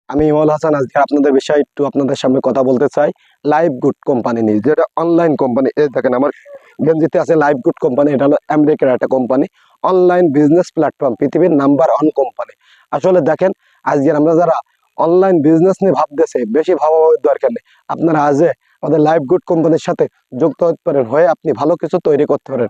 আমি ইমল হাসান আজকে আপনাদের বিষয়ে একটু আপনাদের সামনে কথা বলতে চাই। লাইভ গুড কোম্পানি নিয়ে, যেটা অনলাইন কোম্পানি। এই দেখেন আমার গেঞ্জিতে আছে লাইভ গুড কোম্পানি। এটা হলো আমেরিকার একটা কোম্পানি, অনলাইন বিজনেস প্ল্যাটফর্ম, পৃথিবীর নাম্বার 1 কোম্পানি। আসলে দেখেন, আজকে আমরা যারা অনলাইন বিজনেস নিয়ে ভাবতেছে, বেশি ভাবাভাবির দরকার নেই। আপনারা আজকে আমাদের লাইভ গুড কোম্পানির সাথে যুক্ত হতে পারেন, হয়ে আপনি ভালো কিছু তৈরি করতে পারেন,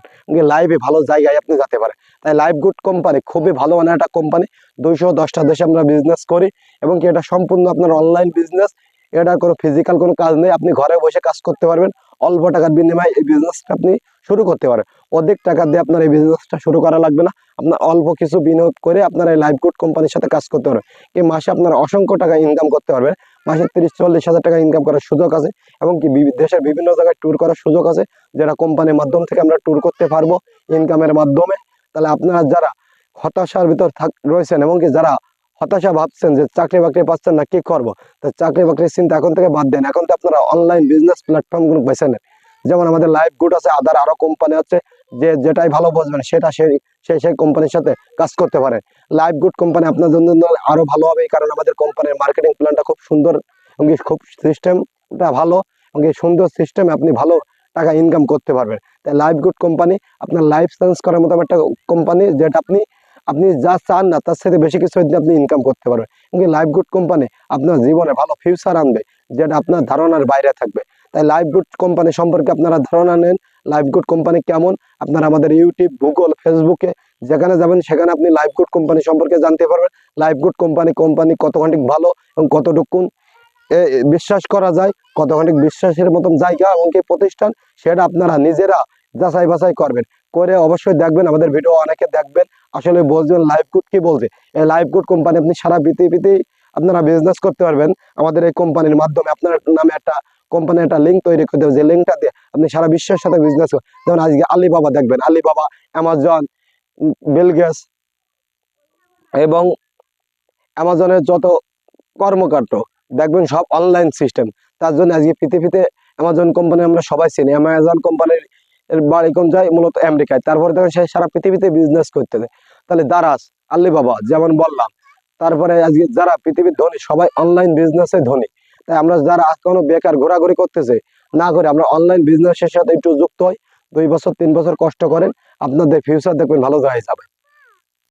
লাইভে ভালো জায়গায় আপনি যেতে পারেন। তাই লাইভ গুড কোম্পানি খুবই ভালো মানের একটা কোম্পানি। 210টা দেশে আমরা বিজনেস করি, এবং কি এটা সম্পূর্ণ আপনার অনলাইন বিজনেস। এটা কোনো ফিজিক্যাল কোনো কাজ নেই, আপনি ঘরে বসে কাজ করতে পারবেন। অল্প টাকার বিনিময়ে এই বিজনেসটা আপনি শুরু করতে পারেন। অধিক টাকা দিয়ে আপনার এই বিজনেসটা শুরু করা লাগবে না। আপনার অল্প কিছু বিনিয়োগ করে আপনার এই লাইভ গুড কোম্পানির সাথে কাজ করতে পারবেন। এই মাসে আপনার অসংখ্য টাকা ইনকাম করতে পারবেন। মাসে 30-40 হাজার টাকা ইনকাম করার সুযোগ আছে, এবং কি দেশের বিভিন্ন জায়গায় ট্যুর করার সুযোগ আছে, যেটা কোম্পানির মাধ্যম থেকে আমরা ট্যুর করতে পারবো ইনকামের মাধ্যমে। তাহলে আপনারা যারা হতাশার ভিতর রয়েছেন, এবং কি যারা হতাশা ভাবছেন যে চাকরি বাকরি পাচ্ছেন না, কি করবো, তো চাকরি বাকরির চিন্তা এখন থেকে বাদ দেন। এখন তো আপনারা অনলাইন বিজনেস প্ল্যাটফর্মগুলো বেছে নেন। যেমন আমাদের লাইভ গুড আছে, আরো কোম্পানি আছে, যে যেটাই ভালো বুঝবেন সেটা সেই কোম্পানির সাথে কাজ করতে পারেন। লাইভ গুড কোম্পানি আপনার জন্য আরো ভালো হবে, কারণ আমাদের কোম্পানির মার্কেটিং প্ল্যানটা খুব সুন্দর, এবং খুব সিস্টেমটা ভালো, এবং সুন্দর সিস্টেমে আপনি ভালো টাকা ইনকাম করতে পারবেন। তাই লাইভ গুড কোম্পানি আপনার লাইফ চেঞ্জ করার মতো একটা কোম্পানি, যেটা আপনি যা চান না তার সাথে বেশি কিছু আপনি ইনকাম করতে পারবেন। কিন্তু লাইভ গুড কোম্পানি আপনার জীবনে ভালো ফিউচার আনবে, যেটা আপনার ধারণার বাইরে থাকবে। তাই লাইভ গুড কোম্পানি সম্পর্কে আপনারা ধারণা নেন। লাইভ গুড কোম্পানি কেমন, আপনারা আমাদের ইউটিউব, গুগল, ফেসবুকে যেখানে যাবেন সেখানে আপনি লাইভ গুড কোম্পানি সম্পর্কে জানতে পারবেন। লাইভ গুড কোম্পানি কতখানি ভালো, এবং কতটুকুন বিশ্বাস করা যায়, কতখানি বিশ্বাসের মতন জায়গা এবং কি প্রতিষ্ঠান, সেটা আপনারা নিজেরা যাচাই বাছাই করবেন। করে অবশ্যই দেখবেন, আমাদের ভিডিও অনেকে দেখবেন, আসলে বলছেন লাইভ গুড কি বলছে। এই লাইভ গুড কোম্পানি আপনি সারা পৃথিবীতে আপনারা বিজনেস করতে পারবেন আমাদের এই কোম্পানির মাধ্যমে। আপনার নামে একটা কোম্পানির একটা লিঙ্ক তৈরি করতে হবে, যে লিঙ্কটা দিয়ে আপনি সারা বিশ্বের সাথে বিজনেস করেন। যেমন আজকে আলিবাবা দেখবেন, আলিবাবা, অ্যামাজন, বিল গেটস এবং অ্যামাজনের যত কর্মকাণ্ড দেখবেন সব অনলাইন সিস্টেম। তার জন্য আজকে পৃথিবীতে অ্যামাজন কোম্পানি আমরা সবাই চিনি। অ্যামাজন কোম্পানির বাড়ি কোন যায়, মূলত আমেরিকায়। তারপরে দেখেন সে সারা পৃথিবীতে বিজনেস করতে দেয়। তাহলে দারাজ, আলিবাবা যেমন বললাম, তারপরে আজকে যারা পৃথিবীর ধনী সবাই অনলাইন বিজনেসে ধনী। তাই আমরা যারা এখনো বেকার ঘোরাঘুরি করতেছে না করে আমরা অনলাইন বিজনেসের সাথে একটু যুক্ত হই। 2 বছর 3 বছর কষ্ট করেন, আপনাদের ফিউচার দেখবেন ভালো জায়গায় যাবে।